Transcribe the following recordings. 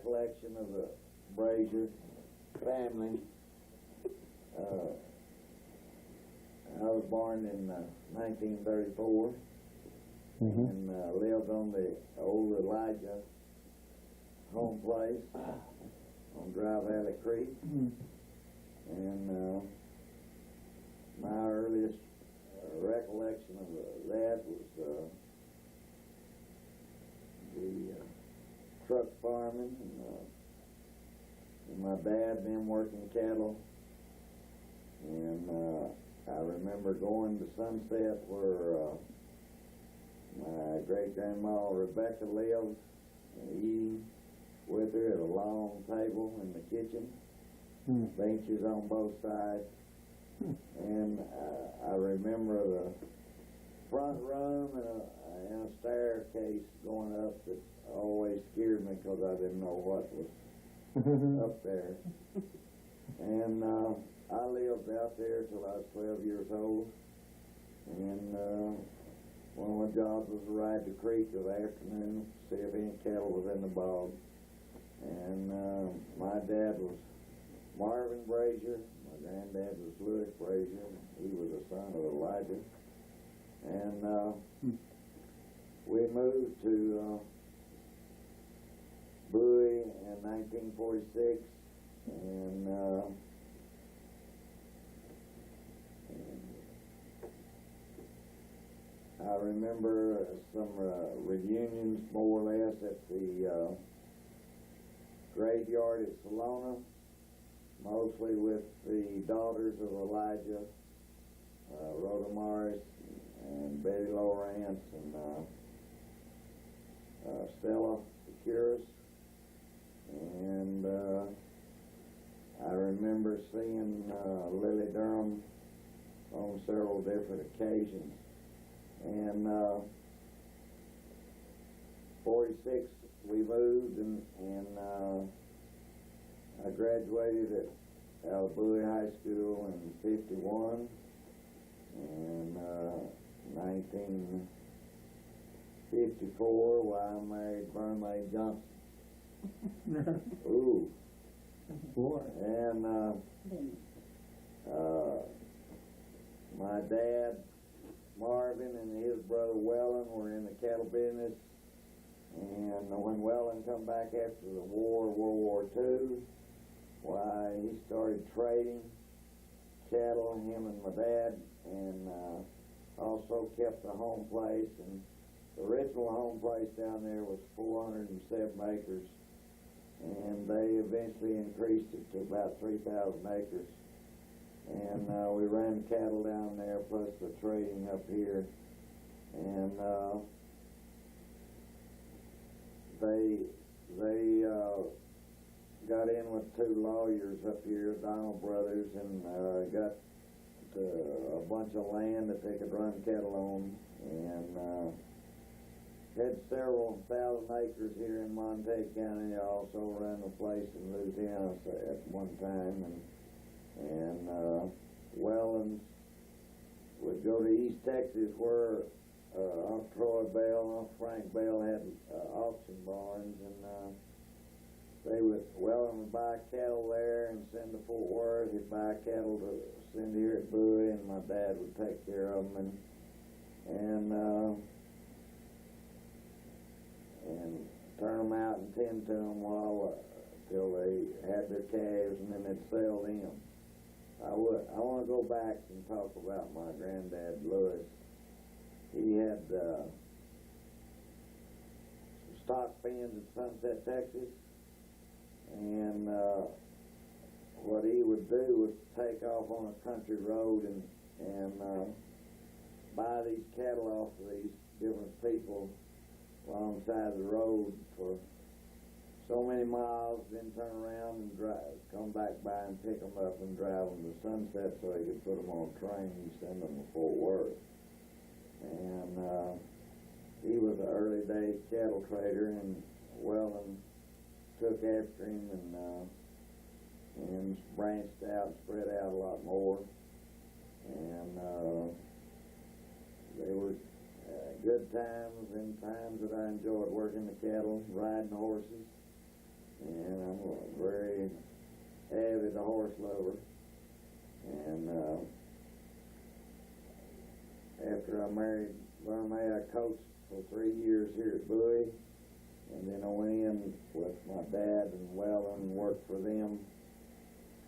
recollection of the Brashear family. I was born in 1934 and lived on the old Elijah home place on Dry Valley Creek. And my earliest recollection of that was the truck farming and my dad then working cattle. And I remember going to Sunset where my great-grandma Rebecca lived and eating with her at a long table in the kitchen, benches on both sides. And I remember the front room and a staircase going up that always scared me because I didn't know what was up there. And I lived out there till I was 12 years old. And one of my jobs was to ride the creek in the afternoon, see if any cattle was in the bog. And my dad was Marvin Brashear. My granddad was Louis Brashear. He was a son of Elijah. And we moved to Bowie in 1946. And I remember some reunions, more or less, at the graveyard at Salona, mostly with the daughters of Elijah, Rhoda Morris and Betty Lawrence and Stella Securis. And I remember seeing Lily Durham on several different occasions. And 46 we moved, and I graduated out of Bowie High School in 51, and 1954 while I married Verna Johnson. Ooh. Boy. And my dad, Marvin, and his brother Wellen were in the cattle business. And when Wellen come back after the war, World War II, why, he started trading cattle, him and my dad, and also kept the home place. And the original home place down there was 407 acres, and they eventually increased it to about 3,000 acres. And we ran cattle down there, plus the trading up here. And they got in with two lawyers up here, Donald Brothers, and got a bunch of land that they could run cattle on, and had several thousand acres here in Montague County. They also ran a place in Louisiana at one time, and Wellens would go to East Texas where Uncle Troy Bell, Uncle Frank Bell had auction barns, and they would, Wellen would buy cattle there and send to Fort Worth. He'd buy cattle to send here at Bowie, and my dad would take care of them and turn them out and tend to them till they had their calves, and then they'd sell them. I want to go back and talk about my granddad, Louis. He had some stock pens in Sunset, Texas, and what he would do was take off on a country road and buy these cattle off of these different people alongside the road for so many miles, then turn around and come back by and pick them up and drive them to Sunset so he could put them on a train and send them to Fort Worth. And he was an early day cattle trader, and Wellen took after him and branched out, spread out a lot more. And they were good times and times that I enjoyed working the cattle, riding horses. and I'm a very avid horse lover. And after I married Verna, I coached for 3 years here at Bowie, and then I went in with my dad and Welland and worked for them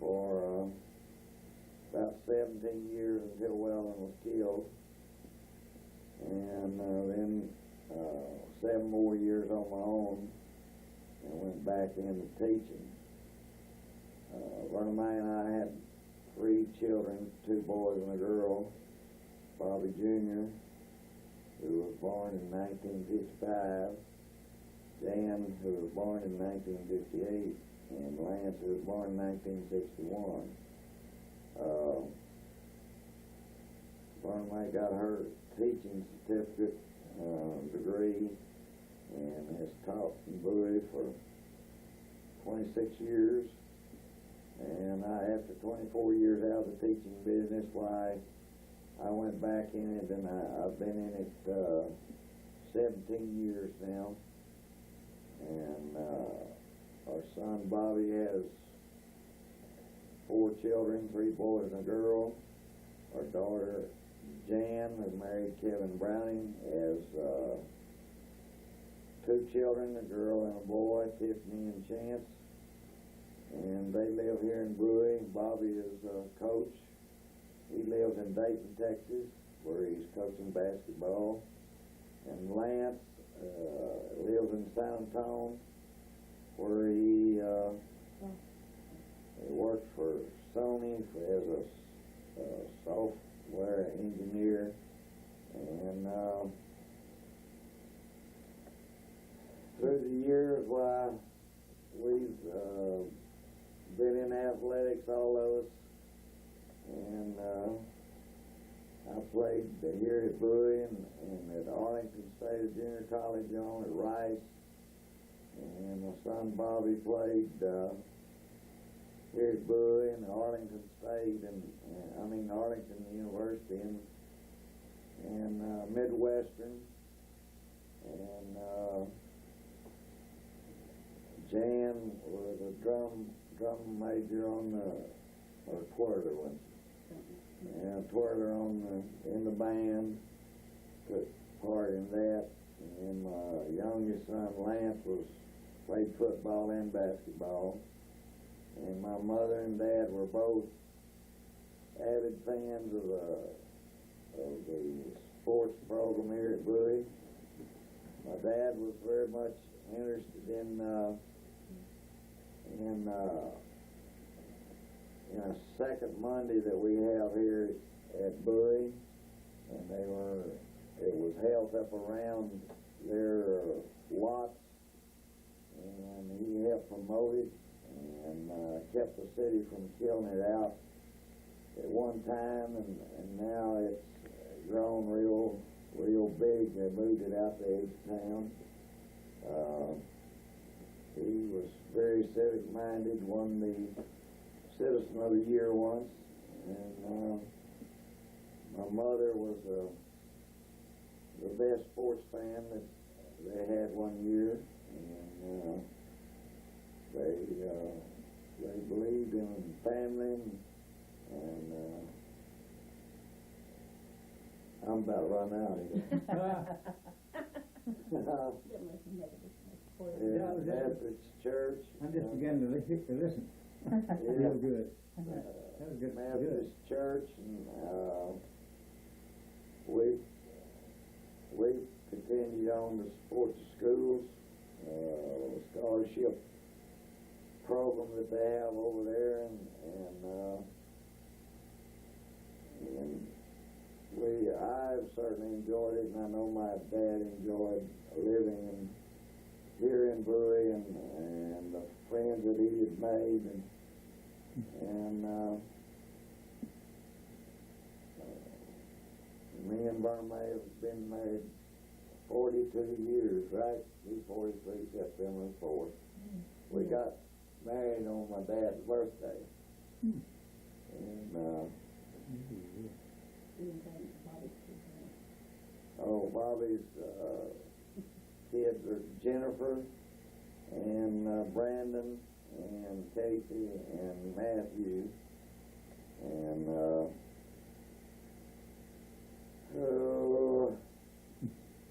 for about 17 years until Welland was killed, and then 7 more years on my own, and went back into teaching. Verna and I had 3 children, 2 boys and a girl. Bowie Jr., who was born in 1955, Jan, who was born in 1958, and Lance, who was born in 1961. Verna got her teaching certificate degree and has taught in Bowie for 26 years. And after 24 years out of the teaching business, I went back in it, and I've been in it 17 years now. And our son Bowie has 4 children, 3 boys and a girl. Our daughter Jan has married Kevin Browning, has 2 children, a girl and a boy, Tiffany and Chance. And they live here in Bowie. Bowie is a coach. He lives in Dayton, Texas, where he's coaching basketball. And Lance lives in San Antonio, where he works for Sony as a software engineer. And through the years, we've been in athletics, all of us. And I played here at Bowie and at Arlington State Junior College on at Rice. And my son Bowie played here at Bowie and Arlington State and Arlington University and Midwestern. And Jan was a drum major or twirler one. And a twirler in the band, took part in that. And my youngest son Lance played football and basketball. And my mother and dad were both avid fans of the sports program here at Bowie. My dad was very much interested in a second Monday that we have here at Bowie, and it was held up around their lots, and he helped promote it and kept the city from killing it out at one time, and now it's grown real big. They moved it out to Edge Town. He was very civic-minded, won the Citizen of the Year once, and my mother was the best sports fan that they had one year, and they believed in family, and I'm about run out here. Baptist Church. I'm just beginning to listen. Real good. That was good. Baptist Church, and we've continued on to support the schools, scholarship program that they have over there, and I've certainly enjoyed it, and I know my dad enjoyed living here in Bowie and the friends that he had made, and me and Verna have been married 42 years, right? He's 43, September 4th. We got married on my dad's birthday. And Bobby's kids are Jennifer and Brandon and Casey and Matthew, and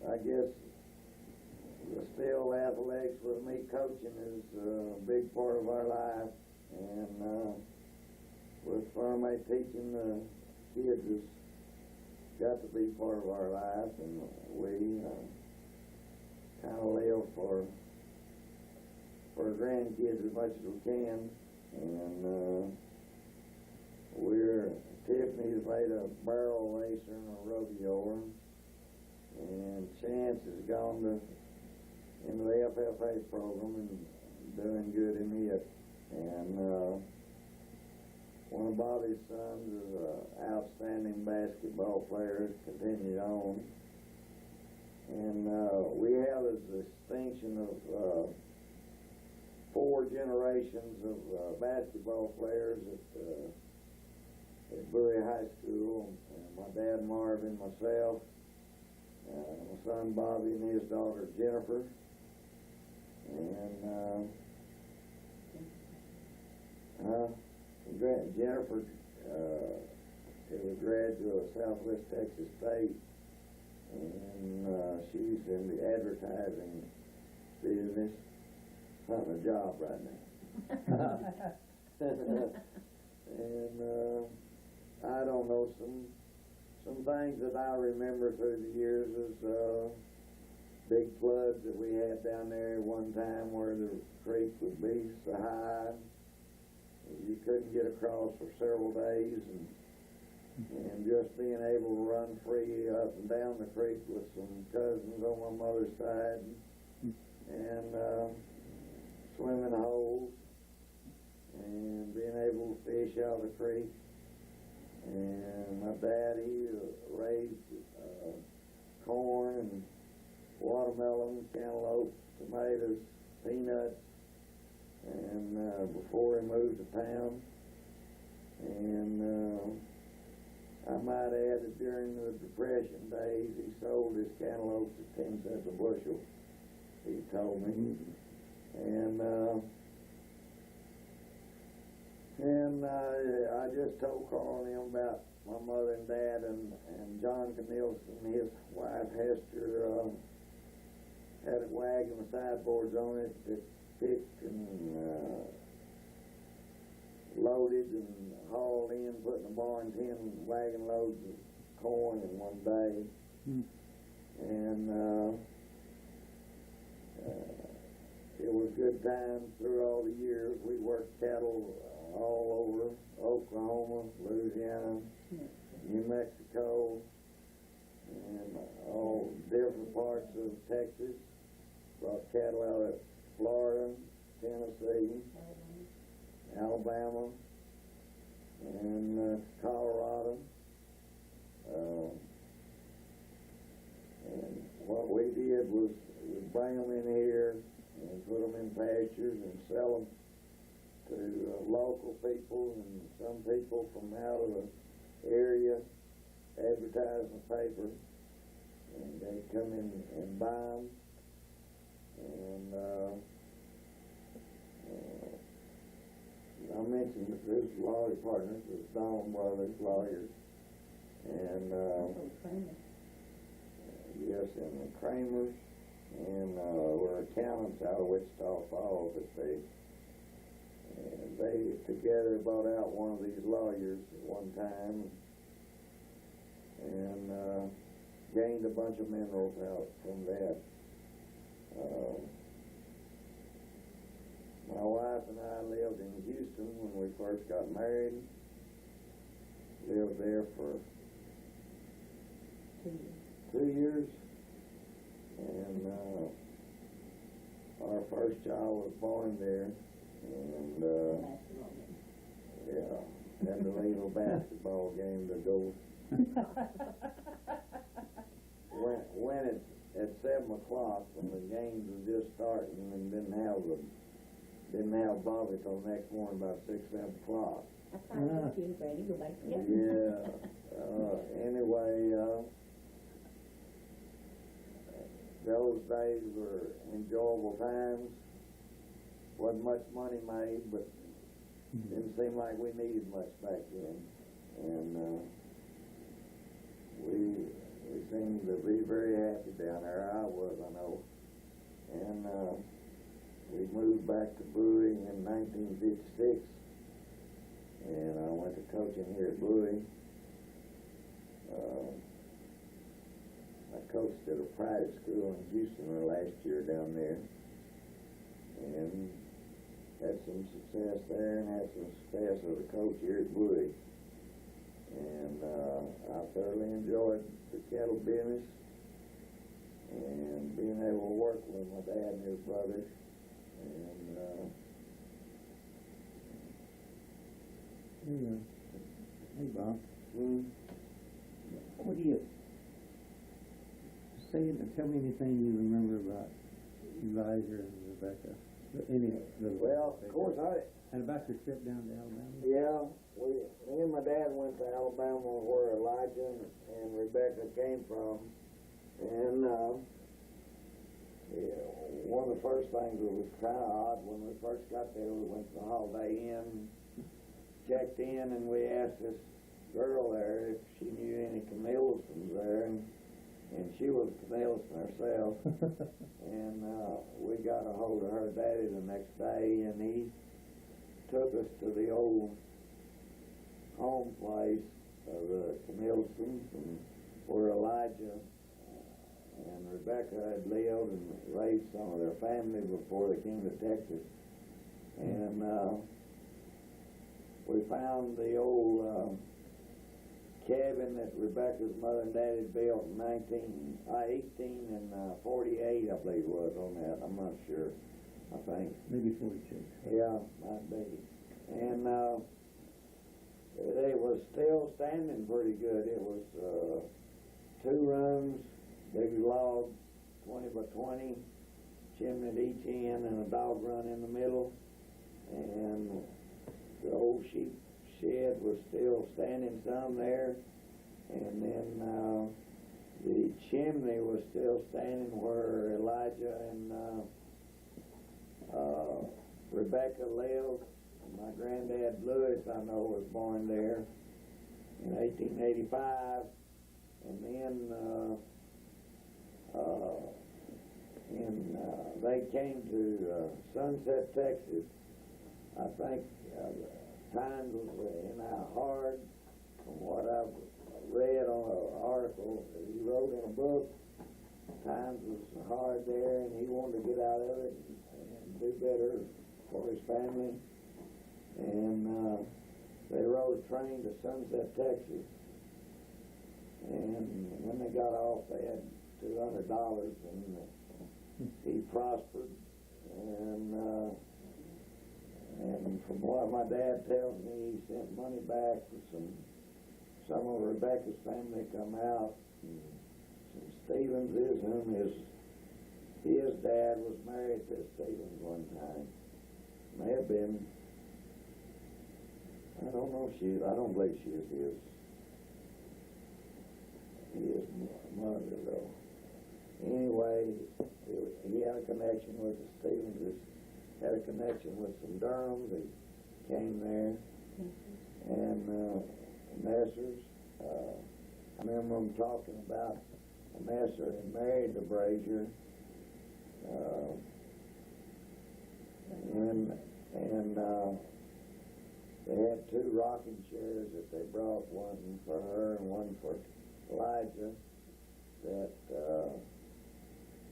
I guess still athletics with me coaching is a big part of our life, and with Verna teaching the kids has got to be part of our life, and we kind of live for our grandkids as much as we can, and Tiffany's made a barrel racer and a rodeoer, and Chance has gone into the FFA program and doing good in it, and one of Bobby's sons is an outstanding basketball player, continued on, and we have the distinction of 4 generations of basketball players at Bowie High School. And my dad Marvin, myself, my son Bobby, and his daughter Jennifer, and Jennifer is a graduate of Southwest Texas State, and she's in the advertising business, hunting a job right now. And I don't know, some things that I remember through the years is big floods that we had down there one time where the creek would be so high you couldn't get across for several days, and just being able to run free up and down the creek with some cousins on my mother's side, and swimming holes, and being able to fish out of the creek. And my daddy raised corn and watermelon, cantaloupe, tomatoes, peanuts, and before he moved to town. And I might add that during the Depression days, he sold his cantaloupes at 10 cents a bushel, he told me. And I just told Carl and him about my mother and dad, and John Knilson, his wife Hester, had a wagon with sideboards on it that picked and loaded and hauled in, put in a barn 10 wagon loads of corn in one day. And it was good times through all the years. We worked cattle all over Oklahoma, Louisiana, New Mexico, and all different parts of Texas. Brought cattle out of Florida, Tennessee, Alabama, and Colorado. And what we did was bring them in here and put them in pastures and sell them to local people, and some people from out of the area advertise in the paper, and they come in and buy them. And I mentioned that this lawyer partners, this Don Brothers lawyers, and yes, and the Kramers, and were accountants out of Wichita Falls that they together bought out one of these lawyers at one time, and gained a bunch of minerals out from that. My wife and I lived in Houston when we first got married. Lived there for 2 years. And our first child was born there. And yeah, had to leave a basketball game to go. When it's at 7 o'clock, when the games were just starting, and didn't have Bobby till the next morning about 6, 7 o'clock. Yeah. Anyway, those days were enjoyable times, wasn't much money made, but didn't seem like we needed much back then. And we seemed to be very happy down there. I was, I know. And we moved back to Bowie in 1956, and I went to coaching here at Bowie. I coached at a private school in Houston last year down there, and had some success there, and had some success as a coach here at Bowie. And I thoroughly enjoyed the cattle business and being able to work with my dad and his brothers. And Hey, Bob. What do you say? Tell me anything you remember about Elijah and Rebecca. Well, of course, and about your trip down to Alabama. Yeah, me and my dad went to Alabama, where Elijah and Rebecca came from, and one of the first things that was kind of odd when we first got there, we went to the Holiday Inn, checked in, and we asked this girl there if she knew any Camillsons there, and she was a Camillson herself. And we got a hold of her daddy the next day, and he took us to the old home place of the Camillsons, and where Elijah and Rebecca had lived and raised some of their family before they came to Texas. And we found the old cabin that Rebecca's mother and daddy built in 1848, I believe it was on that. I'm not sure. I think. Maybe 42. Yeah, might be. And it was still standing pretty good. It was 2 rooms, big log, 20 by 20, chimney at each end, and a dog run in the middle. And the old sheep shed was still standing some there. And then the chimney was still standing where Elijah and Rebecca lived. My granddad Lewis, I know, was born there in 1885, and then they came to Sunset, Texas. I think times was hard, from what I've read on an article that he wrote in a book. Times was hard there, and he wanted to get out of it and do better for his family. And they rode a train to Sunset, Texas. And when they got off, they had $200, and he prospered. And from what my dad tells me, he sent money back for some of Rebecca's family come out. And some Stevenses, whom his dad was married to Stevens one time. May have been. I don't know if I don't believe she is his mother, though. Anyway, he had a connection with the Stevenses, had a connection with some Durhams. He came there, and Messrs. I remember them talking about a Messer had married the Brashear, and they had 2 rocking chairs that they brought, one for her and one for Elijah, that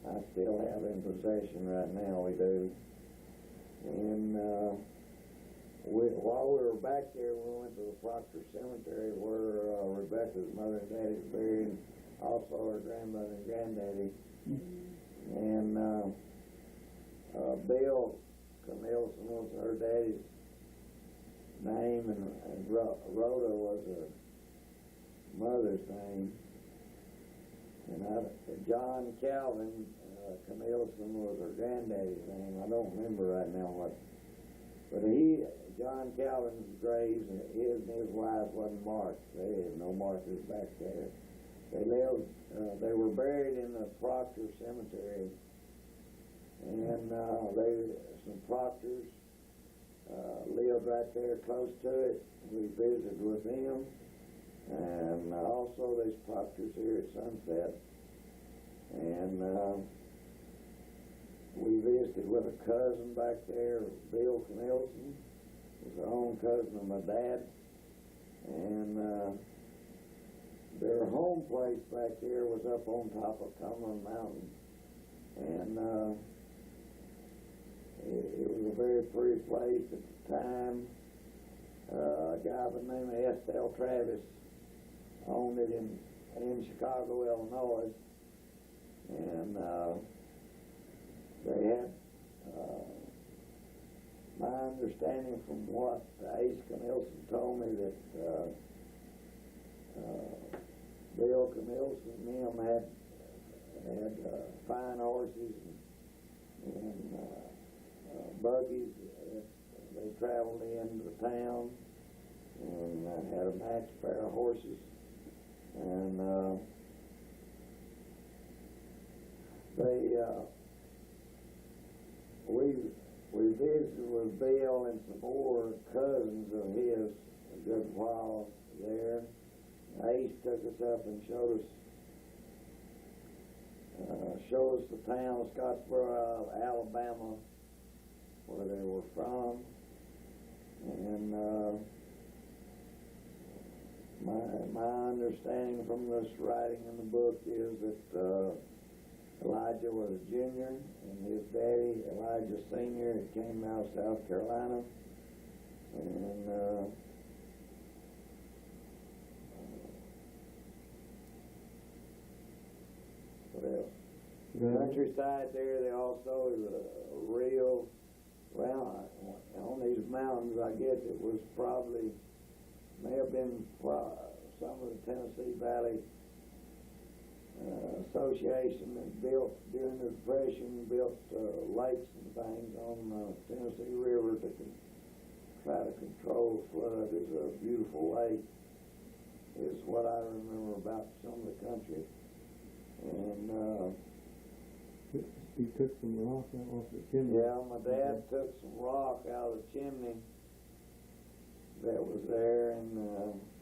I still have in possession right now. We do. And while we were back there, we went to the Proctor Cemetery where Rebecca's mother and daddy was buried, and also her grandmother and granddaddy. And Bill Camillson was her daddy's name, and Rhoda was her mother's name. And John Calvin Camillson was her granddaddy's name. I don't remember right now what. But John Calvin's graves, his and his wife wasn't marked. They had no markers back there. They were buried in the Proctor Cemetery. And and some proctors lived right there close to it. We visited with them, and also there's proctors here at Sunset, and we visited with a cousin back there, Bill Knelson. He's an own cousin of my dad, and their home place back there was up on top of Cumberland Mountain, and it was a very pretty place at the time. A guy by the name of S.L. Travis owned it in Chicago, Illinois, and they had, my understanding from what Ace Knelson told me, that Bill Knelson and them had fine horses and buggies. They traveled into the town and had a matched pair of horses, and we visited with Bill and some more cousins of his a good while there. Ace took us up and showed us the town of Scottsboro, Alabama, where they were from, and my understanding from this writing in the book is that Elijah was a junior, and his daddy, Elijah Sr., came out of South Carolina, and what else? The countryside there, they also is a real, well, on these mountains, I guess it was probably, may have been some of the Tennessee Valley Association that built, during the Depression, built lakes and things on the Tennessee River to try to control flood. It's a beautiful lake, is what I remember about some of the country. And he took some rock out off the chimney. yeah, my dad took some rock out of the chimney that was there and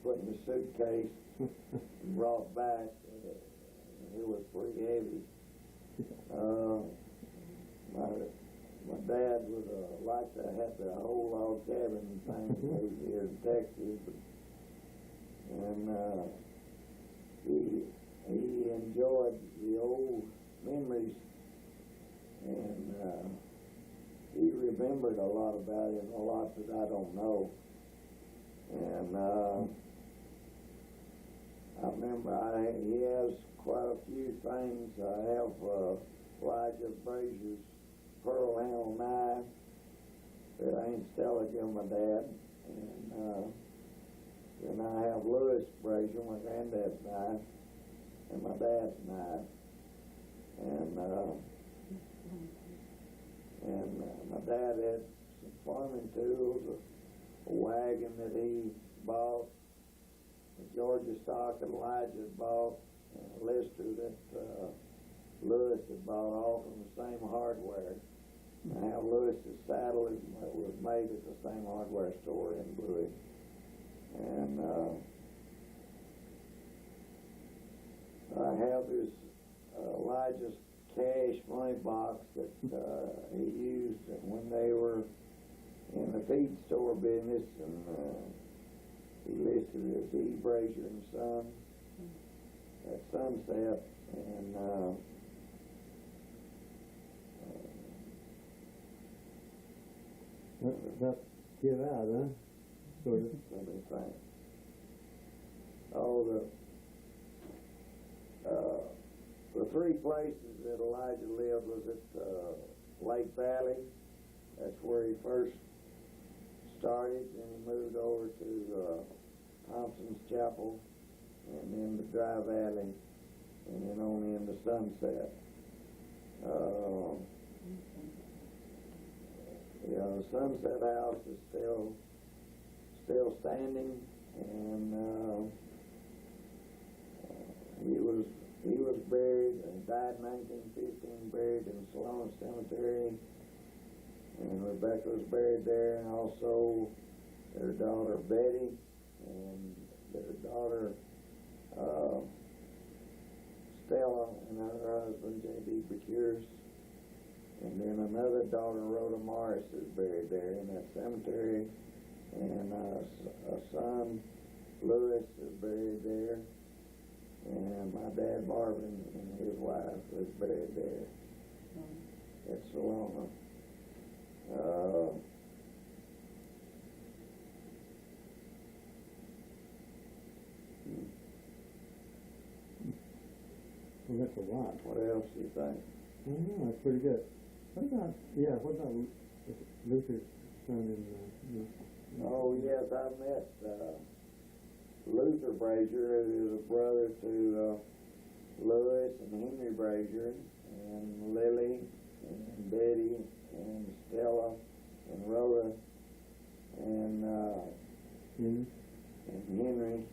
put in the suitcase and brought back. It was pretty heavy. My dad would like to have the whole log cabin thing over here in Texas, and he enjoyed the old memories, and he remembered a lot about it, and a lot that I don't know. And I remember he has quite a few things. I have Elijah Brashear's pearl handle knife that Aunt Stella gave my dad, and then I have Louis Brashear, my granddad's knife, and my dad's knife, and my dad had some farming tools, a wagon that he bought, a Georgia stock that Elijah had bought, and a lister that Louis had bought, all from the same hardware. I have Lewis's saddle that was made at the same hardware store in Bowie, and I have this Elijah's cash money box that he used when they were in the feed store business, and he listed it as E. Brashear and Son at Sunset, and That's get out, huh? Sort of. let me think. Oh, the three places that Elijah lived was at Lake Valley. That's where he first started. Then he moved over to Thompson's Chapel, and then to Dry Valley, and then on into Sunset. The Sunset House is still standing, and he was he was buried, died in 1915, buried in Salona Cemetery. And Rebecca was buried there, and also their daughter Betty, and their daughter Stella, and her husband J.B. Brashear. And then another daughter, Rhoda Morris, is buried there in that cemetery. And a son, Lewis, is buried there. And my dad, Marvin, and his wife is buried there at Salona. Well, that's a lot. What else do you think? I don't know, that's pretty good. What about Luther's son in Oh, yes, I met Luther Brashear, who is a brother to Louis and Henry Brashear, and Lily, and Betty, and Stella, and Rhoda, and Henry.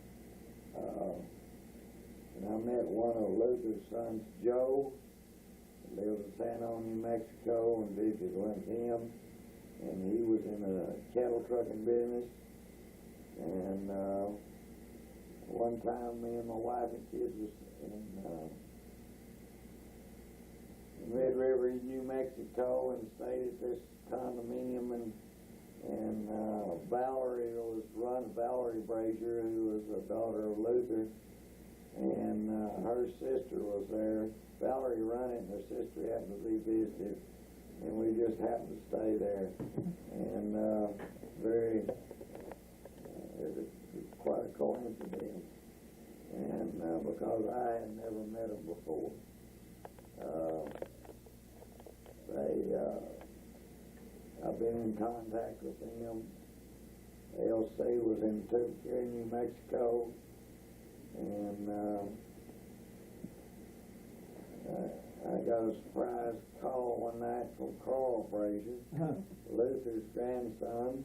And I met one of Luther's sons, Joe, who lives in San Juan, New Mexico, and visited with him. And he was in a cattle trucking business. And one time, me and my wife and kids was in Red River, New Mexico, and stayed at this condominium. And Valerie Brashear, who was a daughter of Luther, and her sister was there. Valerie run it, and her sister happened to be visited. And we just happened to stay there, and it was quite a coincidence, and because I had never met them before, I've been in contact with them. LC was in Tucumcari, New Mexico, and I got a surprise call one night from Carl Brashear, Luther's grandson,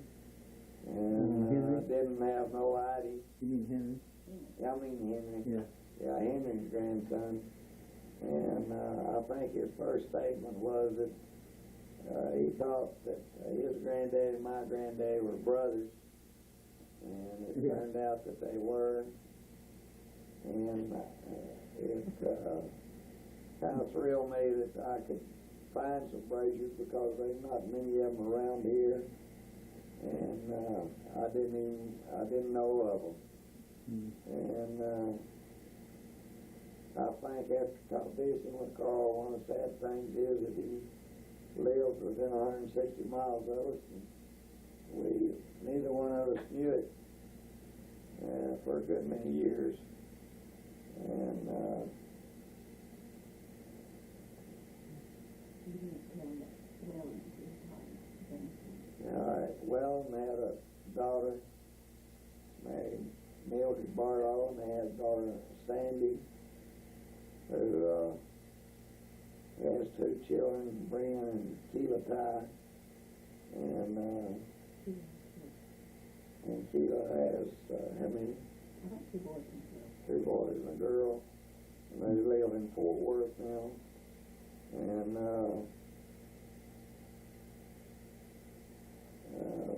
and didn't have no ID. You mean Henry? Yeah, I mean Henry. Yeah. Yeah, Henry's grandson. And I think his first statement was that he thought that his granddad and my granddad were brothers, and it turned out that they were. And it kind of thrilled me that I could find some Brashears, because there's not many of them around here, and I didn't know of them. And I think after visiting with Carl, one of the sad things is that he lived within 160 miles of us, and neither one of us knew it for a good many years. And well, and they had a daughter named Mildred Barlow, and they had a daughter, Sandy, who has two children, Brian and Keela Ty, and Keela has how many? Two boys and a girl, and they live in Fort Worth now. And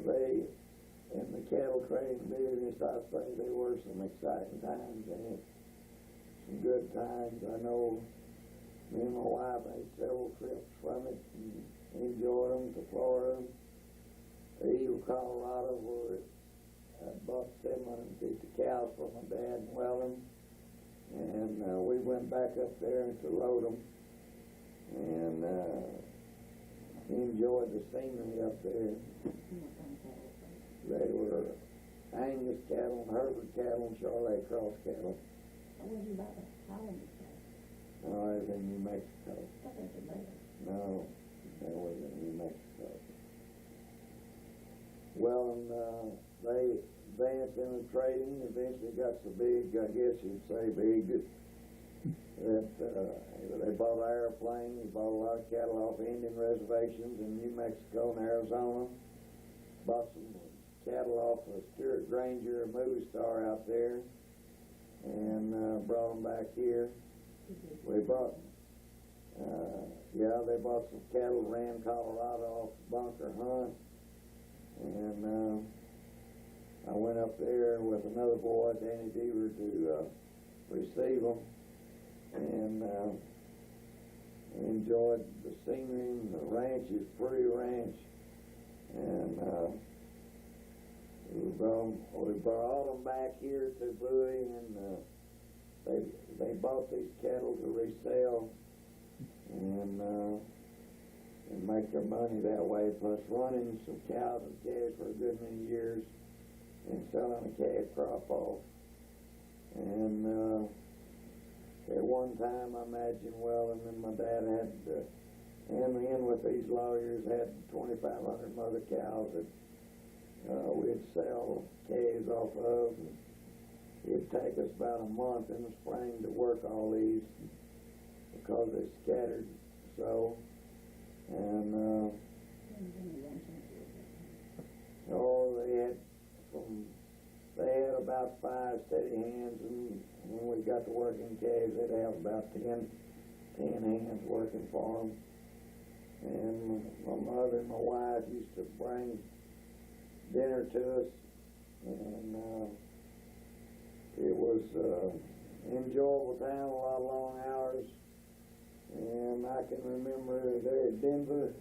they, in the cattle trading business, I say there were some exciting times in it, some good times. I know me and my wife made several trips from it and enjoyed them to Florida, to Eagle, Colorado, where I bought 750 cows for my dad in Weldon, and we went back up there to load them, and enjoyed the scenery up there. They were Angus cattle, and Herbert cattle, and Charolais Cross cattle. What was about the Highland cattle? No, I was in New Mexico. No, that was in New Mexico. Well, and they advanced in the trading, eventually got so big, I guess you'd say big, that they bought an airplane. They bought a lot of cattle off Indian reservations in New Mexico and Arizona. Bought some cattle off of Stuart Granger, a movie star out there, and brought them back here. We bought, they bought some cattle, ran Colorado off Bunker Hunt, and I went up there with another boy, Danny Deaver, to receive them, and enjoyed the scenery. And the ranch is a pretty ranch, and we brought them back here to Bowie, and they bought these cattle to resell, and make their money that way, plus running some cows and calves for a good many years, and selling a calf crop off. And at one time, I imagine, and then my dad had, and in with these lawyers, had 2,500 mother cows that we'd sell calves off of. And it'd take us about a month in the spring to work all these because they scattered so. And they had about 5 steady hands, and when we got to working calves, they'd have about 10 hands working for them. And my mother and my wife used to bring dinner to us, and it was an enjoyable time, a lot of long hours. And I can remember there at Denver,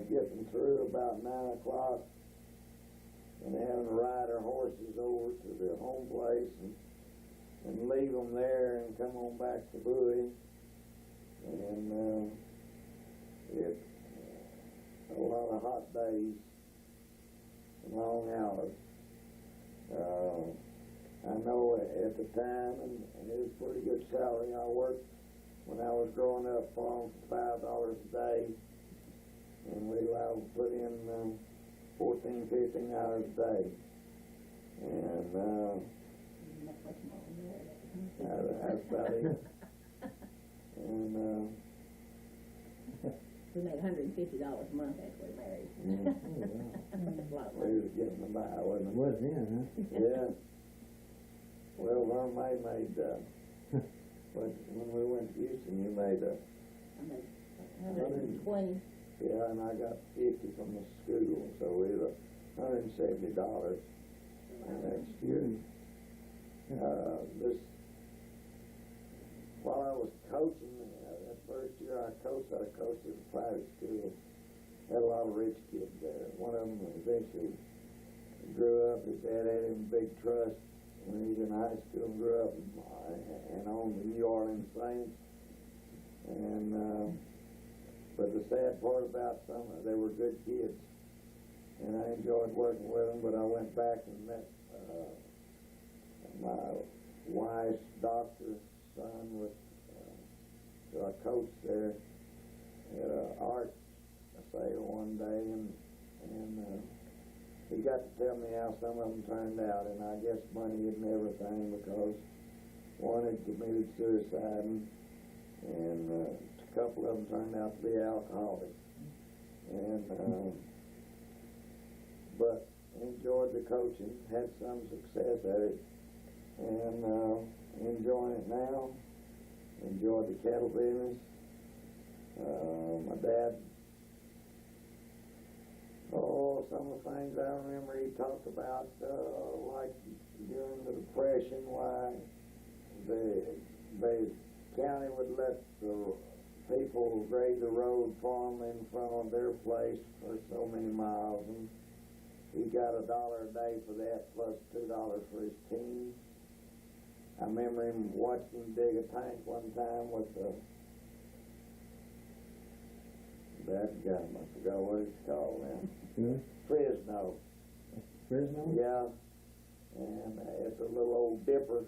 getting through about 9 o'clock and having to ride our horses over to the home place and leave them there and come on back to Bowie. And a lot of hot days and long hours. I know at the time, and it was a pretty good salary. I worked when I was growing up for $5 a day, and we allowed to put in 14, 15 hours a day. And that's about it. And we made $150 a month after we married. That's a lot of we money. was getting by, wasn't it? Was then, huh? Yeah. Well, Verna made, when we went to Houston, you made I made $120. yeah, and I got 50 from the school, so we were $170 the next year. While I was coaching, that first year I coached at a private school. Had a lot of rich kids there. One of them eventually grew up. His dad had him a big trust when he was in high school, and grew up and owned the New Orleans Saints. And but the sad part about some of them, they were good kids, and I enjoyed working with them. But I went back and met my wife's doctor's son with who I coached there at an art sale one day, and he got to tell me how some of them turned out, and I guess money isn't everything, because one had committed suicide, and a couple of them turned out to be alcoholics. And but enjoyed the coaching, had some success at it, and enjoying it now. Enjoyed the cattle business. My dad, some of the things I remember he talked about, like during the Depression, why the county would let the people grade the road for them in front of their place for so many miles, and he got $1 a day for that, plus $2 for his team. I remember him watching him dig a tank one time with that guy, I forgot what it's called now. Fresno. Fresno? Yeah. And it's a little old dipper.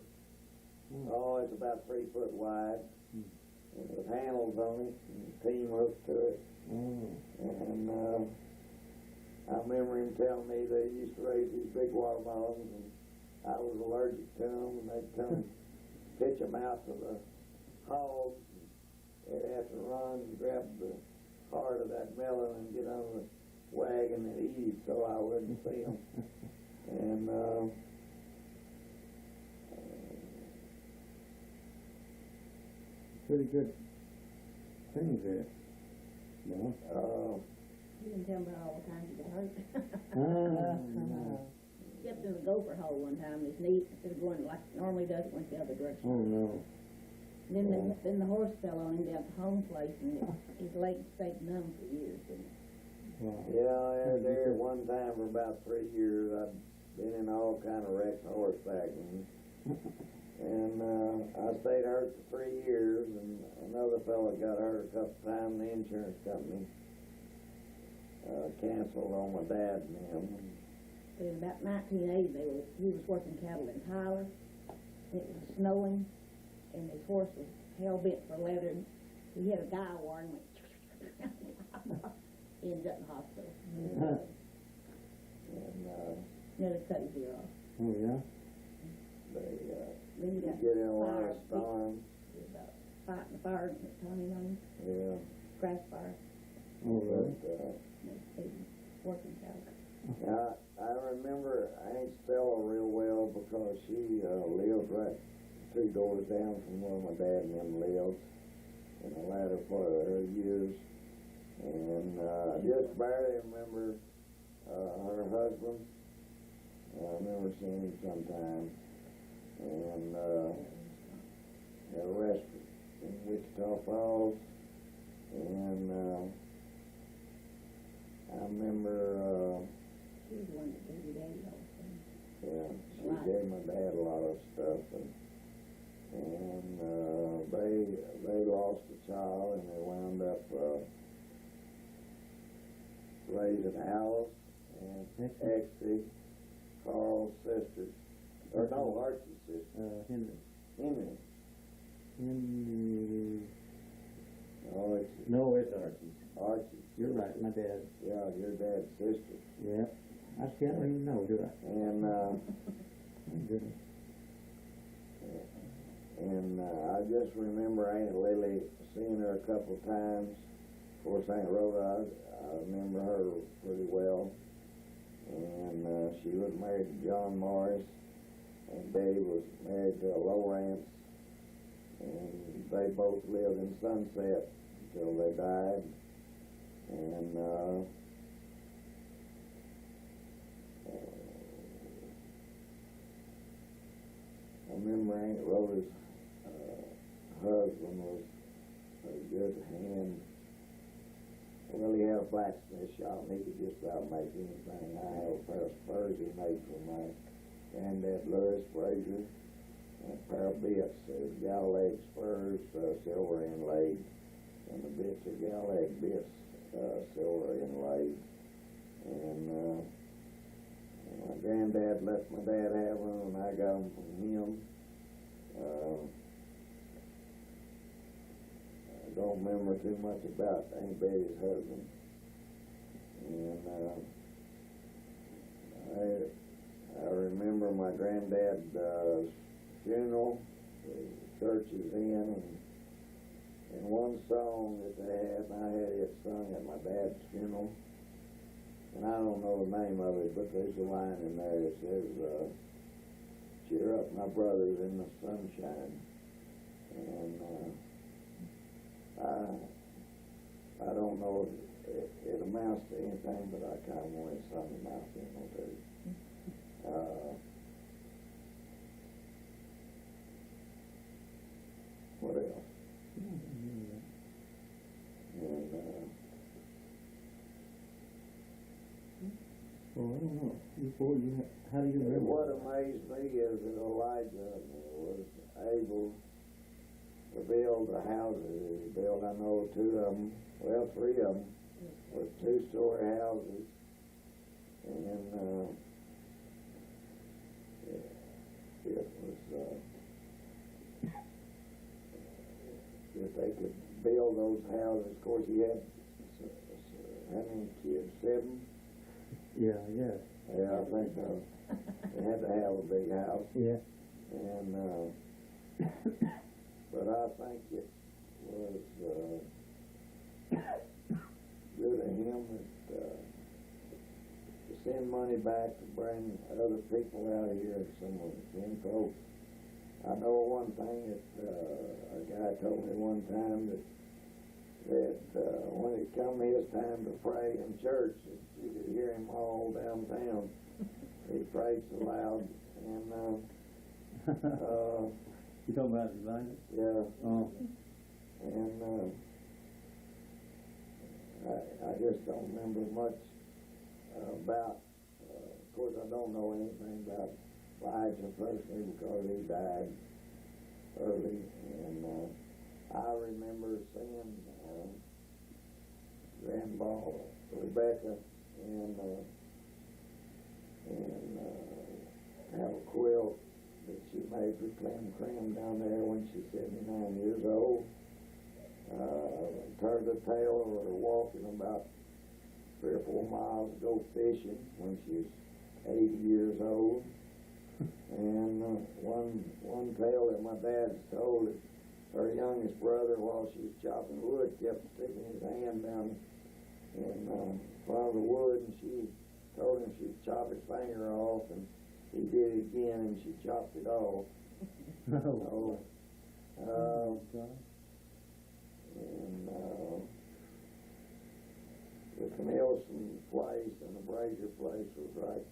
It's about 3 foot wide. And with handles on it, and the team hooked to it. And I remember him telling me they used to raise these big watermelons, and I was allergic to them, and they'd come pitch them out to the hogs. They'd have to run and grab the heart of that melon and get on the wagon and eat it so I wouldn't see them. And pretty good things there. No? You can tell me all the times you got hurt. No. Stepped in a gopher hole one time, his knee, instead of going like it normally does, it went the other direction. Oh, no. Then the horse fell on him down at the home place, and his leg stayed numb for years, didn't it? Wow. Yeah, I was there one time for about 3 years. I'd been in all kind of wrecks horseback, and I stayed hurt for 3 years, and another fellow got hurt a couple times. The insurance company canceled on my dad and him. In about 1980, he was working cattle in Tyler, and it was snowing, and his horse was hell-bent for leather. He hit a guy wire and went, he ended up in the hospital. And Nearly cut his ear off. Oh, yeah? Then he got get in a lot fire, of storms. about fighting the fire, Tommy on him, Yeah. grass fire, Oh, really? But, they was working cattle. I remember Aunt Stella real well because she lived right 2 doors down from where my dad and them lived in the latter part of her years. And I just barely remember her husband. I remember seeing him sometime. And at a restaurant in Wichita Falls. And I remember... She was the one that gave your daddy all the time. Yeah, she Right. gave my dad a lot of stuff, and they lost a child, and they wound up raising Alice and Exie, Carl's sister, or no, Archie's sister, Henry. Henry. Henry. No, it's No, it's Archie. Archie. You're right, my dad. Yeah, your dad's sister. Yeah. I don't even know, do I? And Oh, goodness. I just remember Aunt Lily seeing her a couple of times. Of course, Aunt Rhoda, I remember her pretty well. And she was married to John Morris, and Betty was married to Lawrence. And they both lived in Sunset until they died. And I remember Aunt Rhoda's husband was a good hand. Well, he had a blacksmith shop, and he could just about make anything. I have a pair of spurs he made for my granddad, Louis Frazier, and a pair of bits, Galleg spurs, silver inlaid, and the bits are Galleg bits, silver inlaid. And my granddad let my dad have them, and I got them from him. I don't remember too much about Aunt Betty's husband. And I remember my granddad's funeral, the church is in, and one song that they had, I had it sung at my dad's funeral. And I don't know the name of it, but there's a line in there that says, cheer up my brothers in the sunshine. And I don't know if it amounts to anything, but I kind of wanted something in my funeral too. What else? And Well, I don't know. How do you remember? what amazed me is that Elijah was able to build the houses. He built, I know, 2 of them, well, 3 of them, with 2-story houses. And it was, if they could build those houses, of course, he had, how many kids? 7? Yeah, yeah. Yeah, I think so. They had to have a big house. Yeah. And, but I think it was good of him to send money back to bring other people out here, some of the folks. I know one thing that a guy told me one time that when it come his time to pray in church, that you could hear him all downtown. He prayed so loud, and You talking about Elijah? yeah, Oh. and I just don't remember much about. Of course, I don't know anything about Elijah personally because he died early, and I remember seeing Grandma Rebecca and have a quilt that she made for Clem Cram down there when she's 79 years old. Turtle Tail were walking about 3 or 4 miles to go fishing when she was 80 years old. And one tale that my dad told that her youngest brother, while she was chopping wood, kept sticking his hand down in front of the wood, and she told him she'd chop his finger off, and he did it again, and she chopped it off. No. And the Camillson place and the Brashear place was right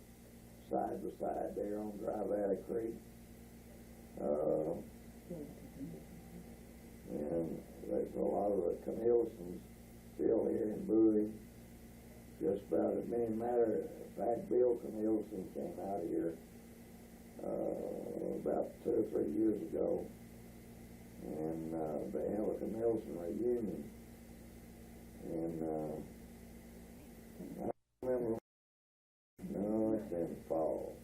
side by side there on Dry Valley Creek. And there's a lot of the Camillsons still here in Bowie. Just about as many matter. In fact, Bill Camillson came out here about 2 or 3 years ago, and they have a Camillson reunion. And I remember, no, it's in fall.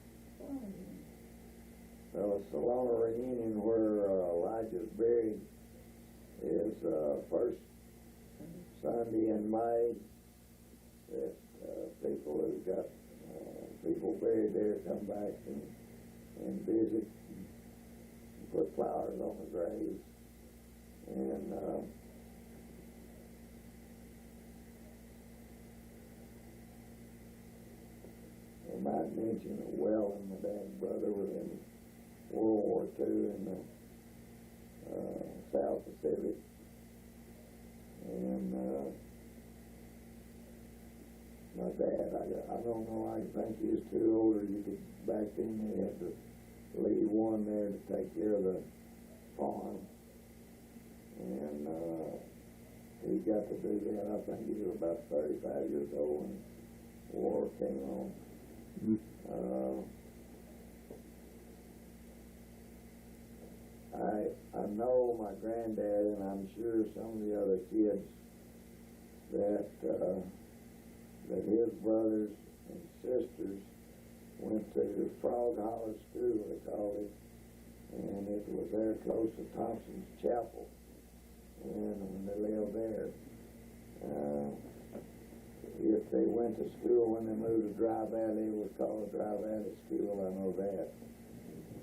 So it's the Salona reunion where Elijah's buried is first Sunday in May. That people who've got people buried there come back and visit and put flowers on the graves. And I might mention that Wellen, my dad's brother, was in World War II in the South Pacific. And my dad, I don't know, I think he was too old, or you could, back then they had to leave one there to take care of the farm. And he got to do that. I think he was about 35 years old when the war came on. I know my granddad, and I'm sure some of the other kids, that his brothers and sisters went to Frog Holler School, they called it, and it was there close to Thompson's Chapel, and when they lived there. If they went to school when they moved to Dry Valley, it was called Dry Valley School, I know that.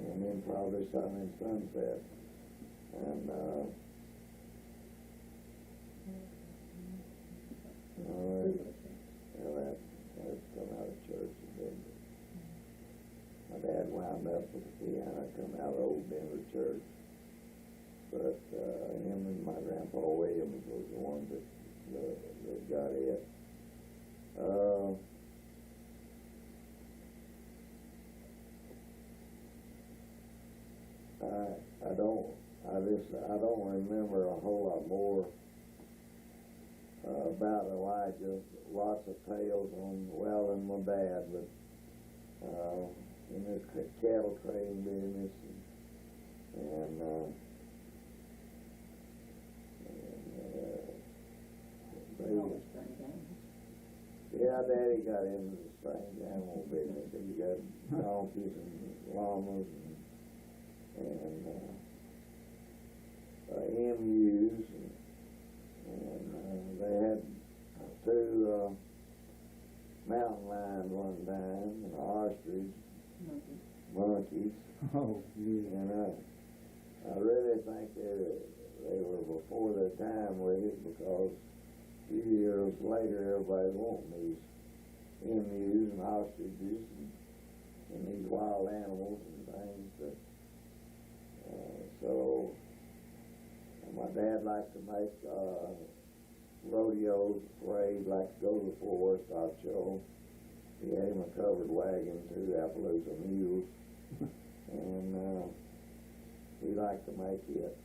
And then probably some in Sunset. And that's come out of church in Denver. My dad wound up with the piano, come out of Old Denver Church. But him and my grandpa Williams was the ones that got it. I don't remember a whole lot more about Elijah. Lots of tales on Wellen, my dad, but in this cattle trading business, and yeah, Daddy got into the strange animal business. He got donkeys and llamas and emus, and they had 2 mountain lions one time, and ostriches, monkeys. Oh, yeah. And I really think they were before their time with it, because a few years later everybody wanting these emus and ostriches and these wild animals and things. So my dad liked to make rodeos, parade, liked to go to the Fort Worth Stock Show. He had him a covered wagon, 2 Appaloosa mules, and he liked to make it,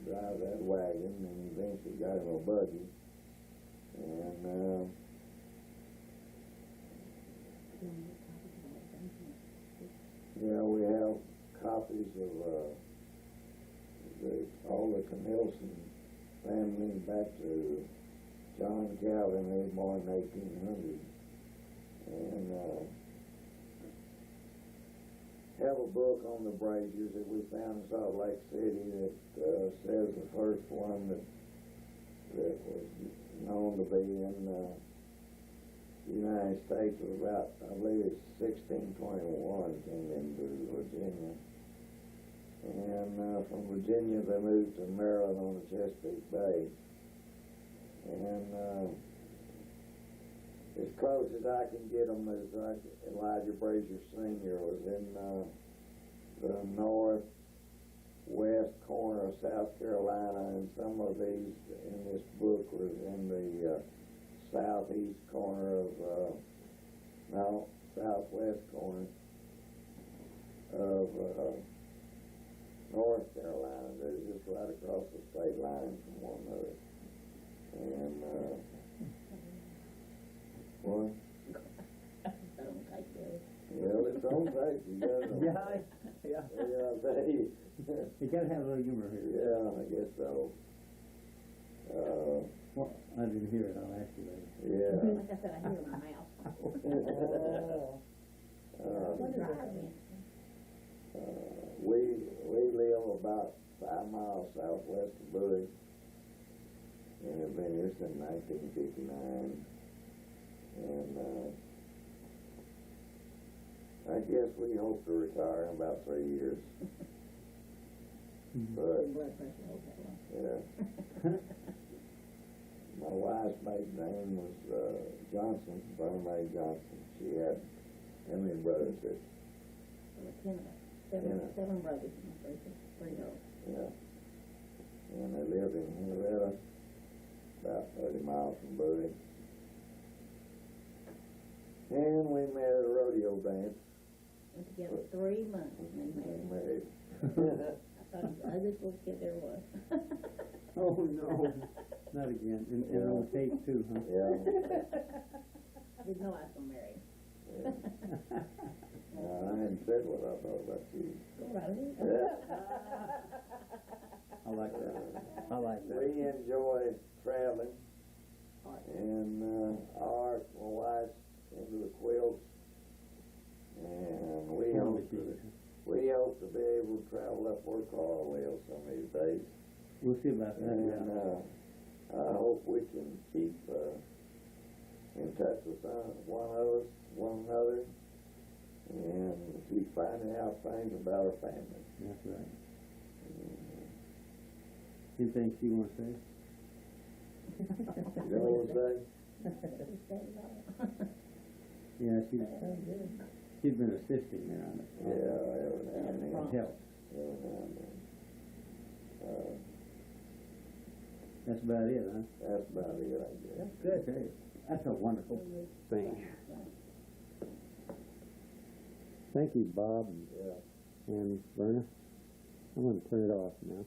drive that wagon, and eventually got him a buggy. And yeah, we have copies of all the Camilson family back to John Calvin, who was born in 1800. And have a book on the Brashears that we found in Salt Lake City that says the first one that was known to be in the United States was about, I believe it's 1621, came into Virginia. And from Virginia they moved to Maryland on the Chesapeake Bay. And as close as I can get them is Elijah Brashear Sr. was in the northwest corner of South Carolina, and some of these in this book was in the southeast corner of, southwest corner of North Carolina. They're just right across the state line from one another. And what? Well, it's on tape. You gotta know. Yeah. You gotta have a little humor here. Yeah, I guess so. Well, I didn't hear it. I'll ask you later. Yeah. Like I said, I hear my mouth. We live about 5 miles southwest of Bowie, and have been here since 1959. And I guess we hope to retire in about 3 years. But Blood pressure holds that long. yeah. My wife's maiden name was Johnson, Verna Johnson. She had how many brothers? There were 7 brothers and 3 girls. Yeah. And they lived in Henrietta, about 30 miles from Bowie. And we met at a rodeo dance. Went together 3 months and then married. Married. I thought he was the ugliest little kid there was. Oh, no. Not again. And on tape, too, huh? Yeah. Didn't know I was going to marry him. I hadn't said what I thought about you. Go right ahead. I like that. I like that. We enjoy traveling. And art, my wife's into the quilts. And we hope to be able to travel up where Carl lives some of these days. We'll see about that. And I hope we can keep in touch with one another, and keep finding out things about our family. That's right. Anything she wants to say? You know what I'm saying? Yeah, she's been assisting there on it. Yeah, every now and then. It helps. Every now and then. That's about it, huh? That's about it, I guess. That's good. Okay. That's a wonderful thing. Thank you, Bob Yeah. and Verna. I'm going to turn it off now.